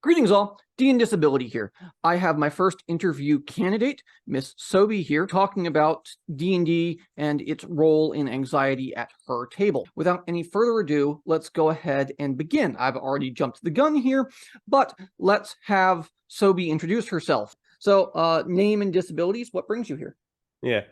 Greetings all, D&Disability here. I have my first interview candidate, Miss Sobi here, talking about D&D and its role in anxiety at her table. Without any further ado, let's go ahead and begin. I've already jumped the gun here, but let's have Sobi introduce herself. So, name and disabilities, what brings you here? Yeah.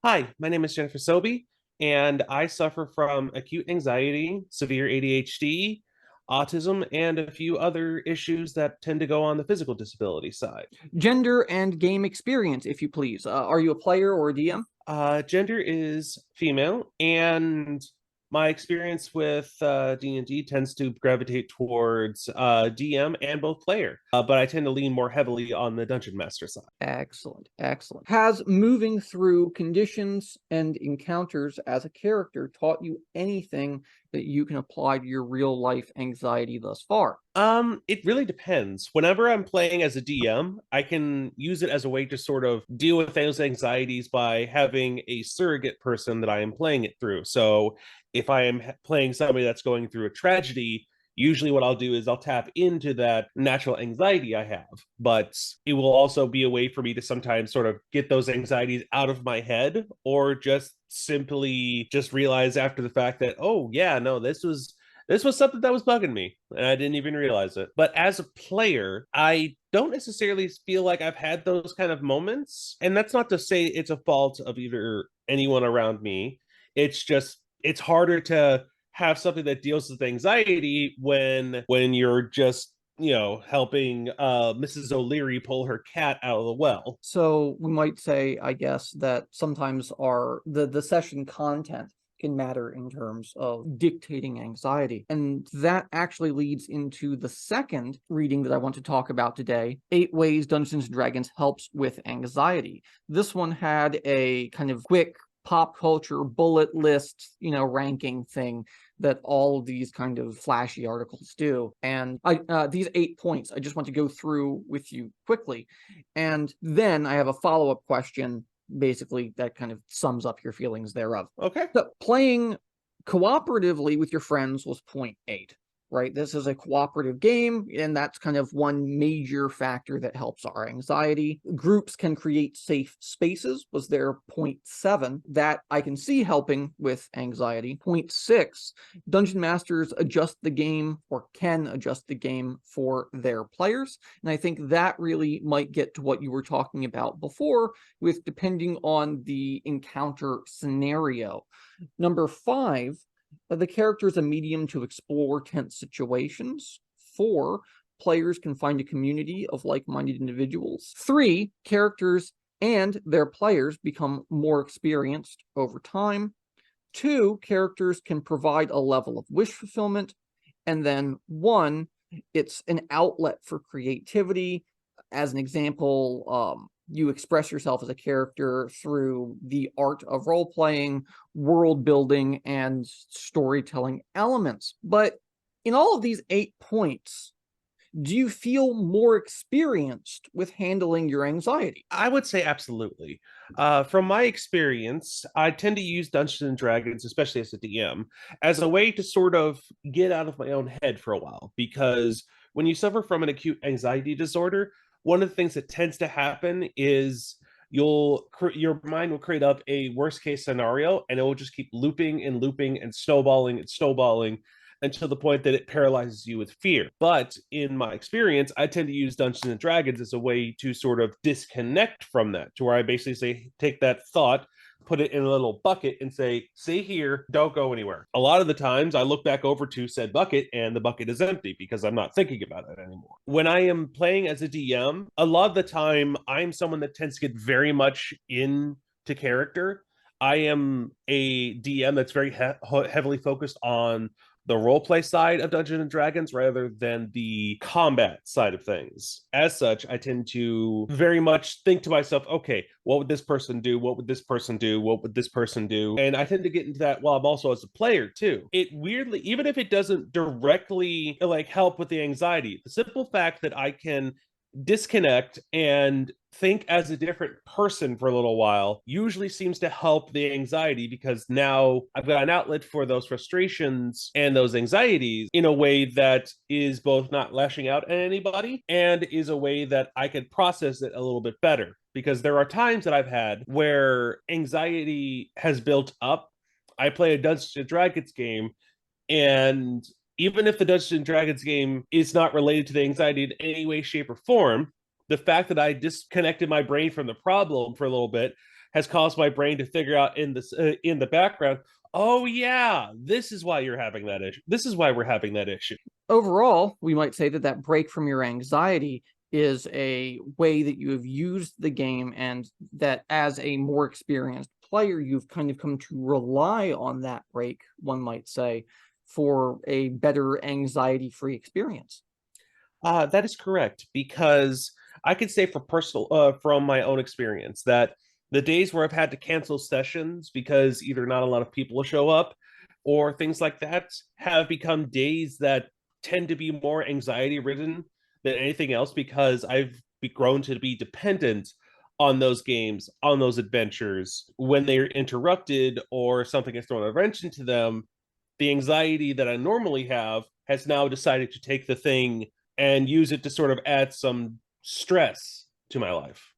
Hi, my name is Jennifer Sobi, and I suffer from acute anxiety, severe ADHD, autism, and a few other issues that tend to go on the physical disability side. Gender and game experience, if you please. Are you a player or a DM? Gender is female, and my experience with D&D tends to gravitate towards DM and both player, but I tend to lean more heavily on the Dungeon Master side. Excellent, excellent. Has moving through conditions and encounters as a character taught you anything that you can apply to your real life anxiety thus far? It really depends. Whenever I'm playing as a DM, I can use it as a way to sort of deal with those anxieties by having a surrogate person that I am playing it through. So if I am playing somebody that's going through a tragedy, usually what I'll do is I'll tap into that natural anxiety I have, but it will also be a way for me to sometimes sort of get those anxieties out of my head, or just simply just realize after the fact that, oh yeah, no, this was something that was bugging me and I didn't even realize it. But as a player, I don't necessarily feel like I've had those kind of moments. And that's not to say it's a fault of either anyone around me. It's just, it's harder to have something that deals with anxiety when you're just helping Mrs. O'Leary pull her cat out of the well. So we might say, I guess, that sometimes the session content can matter in terms of dictating anxiety. And that actually leads into the second reading that I want to talk about today, 8 Ways Dungeons & Dragons Helps with Anxiety. This one had a kind of quick pop culture bullet list, ranking thing that all of these kind of flashy articles do. And these 8 points, I just want to go through with you quickly. And then I have a follow-up question, basically, that kind of sums up your feelings thereof. Okay. So playing cooperatively with your friends was point 8. Right? This is a cooperative game, and that's kind of one major factor that helps our anxiety. Groups can create safe spaces was their point 7. That I can see helping with anxiety. Point 6, dungeon masters adjust the game, or can adjust the game for their players. And I think that really might get to what you were talking about before, with depending on the encounter scenario. Number 5, the character is a medium to explore tense situations. 4, players can find a community of like-minded individuals. 3, characters and their players become more experienced over time. 2, characters can provide a level of wish fulfillment. And then 1, it's an outlet for creativity. As an example, you express yourself as a character through the art of role-playing, world building, and storytelling elements. But in all of these 8 points, do you feel more experienced with handling your anxiety? I would say absolutely. From my experience, I tend to use Dungeons and Dragons, especially as a DM, as a way to sort of get out of my own head for a while. Because when you suffer from an acute anxiety disorder, one of the things that tends to happen is your mind will create up a worst case scenario, and it will just keep looping and looping and snowballing until the point that it paralyzes you with fear. But in my experience, I tend to use Dungeons and Dragons as a way to sort of disconnect from that, to where I basically say, take that thought, put it in a little bucket, and say, stay here, don't go anywhere. A lot of the times I look back over to said bucket and the bucket is empty because I'm not thinking about it anymore. When I am playing as a DM, a lot of the time I'm someone that tends to get very much into character. I am a DM that's very heavily focused on the roleplay side of Dungeons and Dragons rather than the combat side of things. As such, I tend to very much think to myself, okay, what would this person do? What would this person do? What would this person do? And I tend to get into that while I'm also as a player too. It weirdly, even if it doesn't directly like help with the anxiety, the simple fact that I can disconnect and think as a different person for a little while usually seems to help the anxiety, because now I've got an outlet for those frustrations and those anxieties in a way that is both not lashing out at anybody and is a way that I could process it a little bit better. Because there are times that I've had where anxiety has built up. I play a Dungeons and Dragons game, and even if the Dungeons and Dragons game is not related to the anxiety in any way, shape, or form, the fact that I disconnected my brain from the problem for a little bit has caused my brain to figure out in the background, oh yeah, this is why you're having that issue. This is why we're having that issue. Overall, we might say that that break from your anxiety is a way that you have used the game, and that as a more experienced player, you've kind of come to rely on that break, one might say, for a better anxiety-free experience. That is correct, because I could say from my own experience that the days where I've had to cancel sessions because either not a lot of people will show up or things like that have become days that tend to be more anxiety ridden than anything else, because I've grown to be dependent on those games, on those adventures. When they're interrupted or something has thrown a wrench into them, the anxiety that I normally have has now decided to take the thing and use it to sort of add some stress to my life.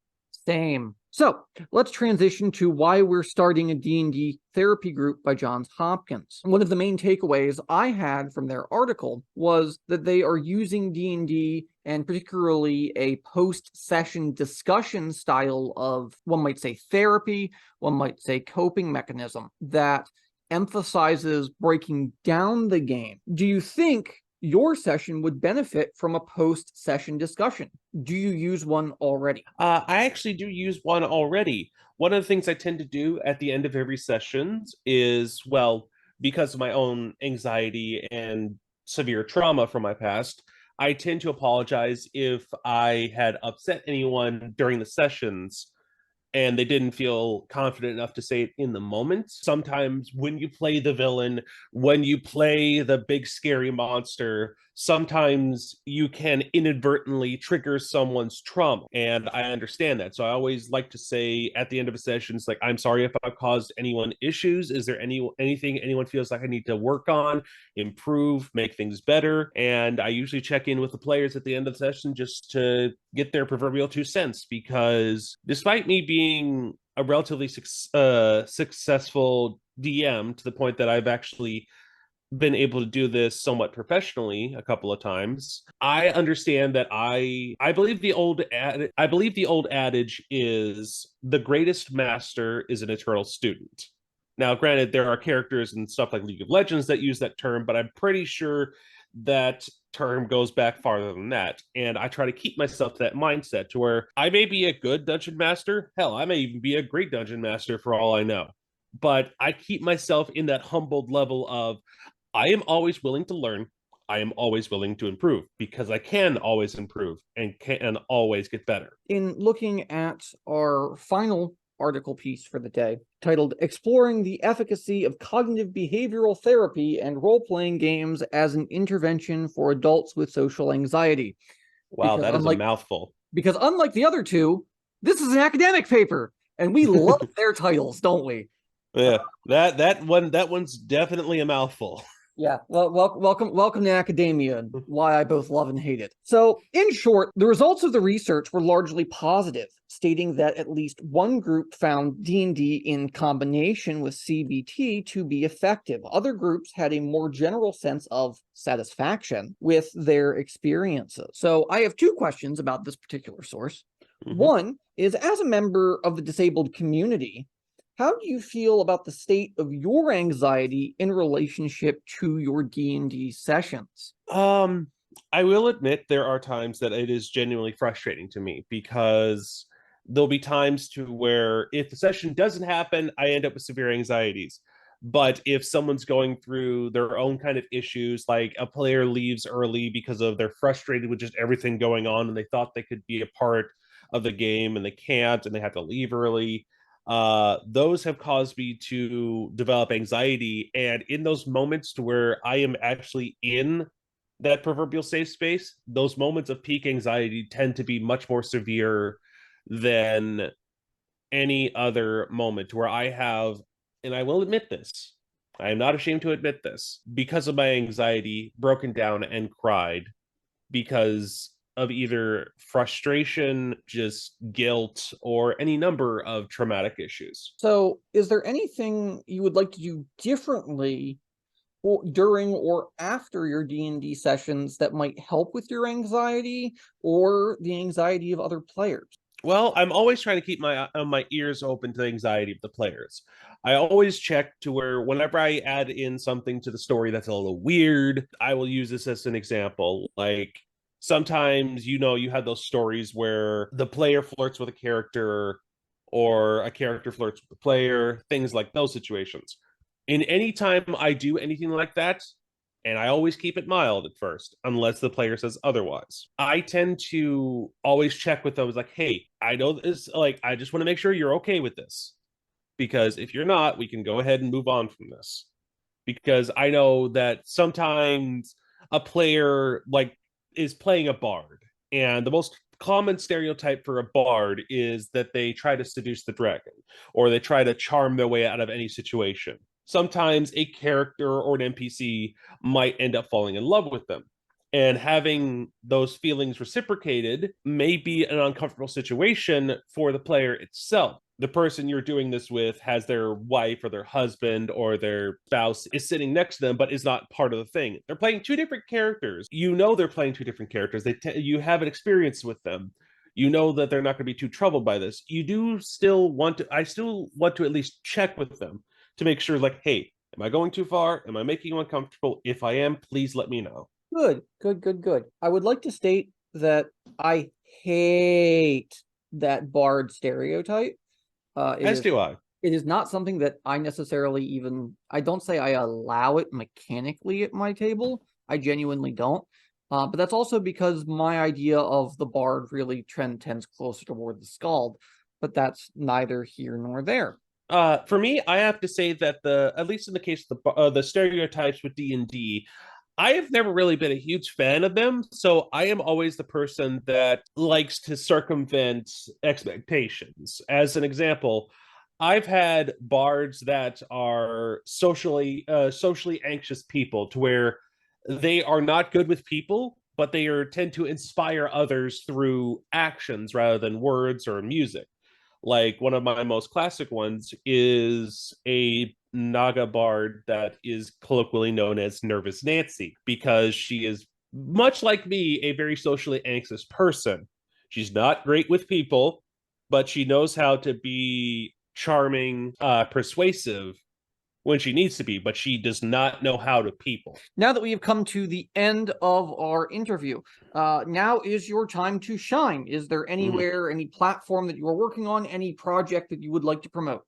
Same. So let's transition to why we're starting a D&D therapy group by Johns Hopkins. One of the main takeaways I had from their article was that they are using D&D, and particularly a post-session discussion style of, one might say, therapy, one might say coping mechanism, that emphasizes breaking down the game. Do you think your session would benefit from a post-session discussion? Do you use one already? I actually do use one already. One of the things I tend to do at the end of every session is, well, because of my own anxiety and severe trauma from my past, I tend to apologize if I had upset anyone during the sessions and they didn't feel confident enough to say it in the moment. Sometimes when you play the villain, when you play the big scary monster, sometimes you can inadvertently trigger someone's trauma. And I understand that. So I always like to say at the end of a session, it's like, I'm sorry if I've caused anyone issues. Is there anything anyone feels like I need to work on, improve, make things better? And I usually check in with the players at the end of the session just to get their proverbial 2 cents, because despite me being a relatively successful DM to the point that I've actually been able to do this somewhat professionally a couple of times, I understand that I believe the old adage is the greatest master is an eternal student. Now, granted, there are characters and stuff like League of Legends that use that term, but I'm pretty sure that term goes back farther than that. And I try to keep myself to that mindset to where I may be a good dungeon master. Hell, I may even be a great dungeon master for all I know. But I keep myself in that humbled level of I am always willing to learn. I am always willing to improve, because I can always improve and can always get better. In looking at our final article piece for the day, titled Exploring the Efficacy of Cognitive Behavioral Therapy and Role-Playing Games as an Intervention for Adults with Social Anxiety. Wow, that is a mouthful. Because unlike the other two, this is an academic paper, and we love their titles, don't we? Yeah, that one's definitely a mouthful. Yeah, well, welcome to academia, and why I both love and hate it. So, in short, the results of the research were largely positive, stating that at least one group found D&D in combination with CBT to be effective. Other groups had a more general sense of satisfaction with their experiences. So, I have two questions about this particular source. One is, as a member of the disabled community, how do you feel about the state of your anxiety in relationship to your D&D sessions? I will admit there are times that it is genuinely frustrating to me, because there'll be times to where if the session doesn't happen, I end up with severe anxieties. But if someone's going through their own kind of issues, like a player leaves early because of they're frustrated with just everything going on and they thought they could be a part of the game and they can't and they have to leave early, those have caused me to develop anxiety. And in those moments to where I am actually in that proverbial safe space, those moments of peak anxiety tend to be much more severe than any other moment where I have, and I will admit this, I am not ashamed to admit this, because of my anxiety, broken down and cried because of either frustration, just guilt, or any number of traumatic issues. So, is there anything you would like to do differently or during or after your D&D sessions that might help with your anxiety or the anxiety of other players? Well, I'm always trying to keep my ears open to the anxiety of the players. I always check to where whenever I add in something to the story that's a little weird, I will use this as an example. Like sometimes, you have those stories where the player flirts with a character or a character flirts with the player, things like those situations. In any time I do anything like that, and I always keep it mild at first, unless the player says otherwise. I tend to always check with those like, hey, I know this, like, I just want to make sure you're okay with this. Because if you're not, we can go ahead and move on from this. Because I know that sometimes a player like is playing a bard, and the most common stereotype for a bard is that they try to seduce the dragon or they try to charm their way out of any situation. Sometimes a character or an NPC might end up falling in love with them. And having those feelings reciprocated may be an uncomfortable situation for the player itself. The person you're doing this with has their wife or their husband or their spouse is sitting next to them, but is not part of the thing. They're playing two different characters. They're playing two different characters. You have an experience with them. You know that they're not going to be too troubled by this. I still want to at least check with them to make sure, like, hey, am I going too far? Am I making you uncomfortable? If I am, please let me know. Good, good, good, good. I would like to state that I hate that bard stereotype. It As is do I. it is not something that I necessarily even, I don't say I allow it mechanically at my table. I genuinely don't. But that's also because my idea of the bard really tends closer toward the skald, but that's neither here nor there. For me, I have to say that at least in the case of the stereotypes with D&D, I have never really been a huge fan of them, so I am always the person that likes to circumvent expectations. As an example, I've had bards that are socially anxious people to where they are not good with people, but tend to inspire others through actions rather than words or music. Like one of my most classic ones is a Naga bard that is colloquially known as Nervous Nancy because she is, much like me, a very socially anxious person. She's not great with people, but she knows how to be charming, persuasive when she needs to be, but she does not know how to people. Now that we have come to the end of our interview, now is your time to shine. Is there anywhere, any platform that you are working on, any project that you would like to promote?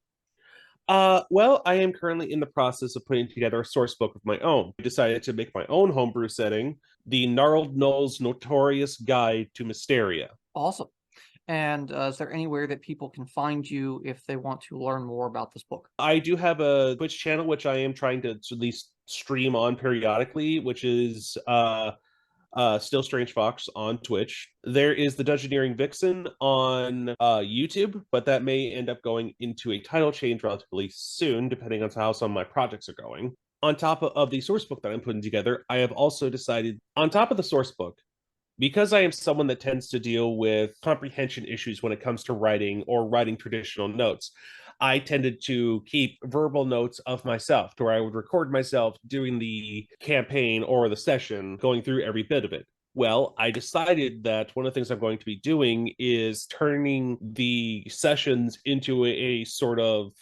Well, I am currently in the process of putting together a source book of my own. I decided to make my own homebrew setting, the Gnarled Knoll's Notorious Guide to Mysteria. Awesome. And is there anywhere that people can find you if they want to learn more about this book? I do have a Twitch channel, which I am trying to at least stream on periodically, which is Stillstrangefox on Twitch. There is the Dungeoneering Vixen on YouTube, but that may end up going into a title change relatively soon, depending on how some of my projects are going. On top of the source book that I'm putting together, I have also decided, on top of the source book, because I am someone that tends to deal with comprehension issues when it comes to writing or writing traditional notes, I tended to keep verbal notes of myself to where I would record myself doing the campaign or the session, going through every bit of it. Well, I decided that one of the things I'm going to be doing is turning the sessions into a sort of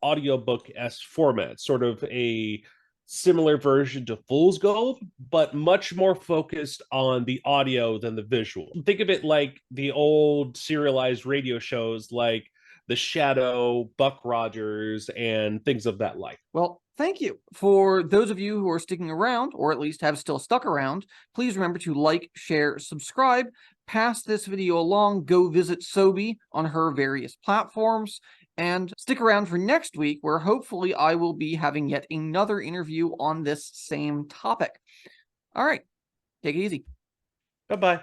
audiobook-esque format, sort of a similar version to Fool's Gold, but much more focused on the audio than the visual. Think of it like the old serialized radio shows like The Shadow, Buck Rogers, and things of that like. Well, thank you. For those of you who are sticking around, or at least have still stuck around, please remember to like, share, subscribe, pass this video along, go visit Sobi on her various platforms, and stick around for next week, where hopefully I will be having yet another interview on this same topic. All right. Take it easy. Bye bye.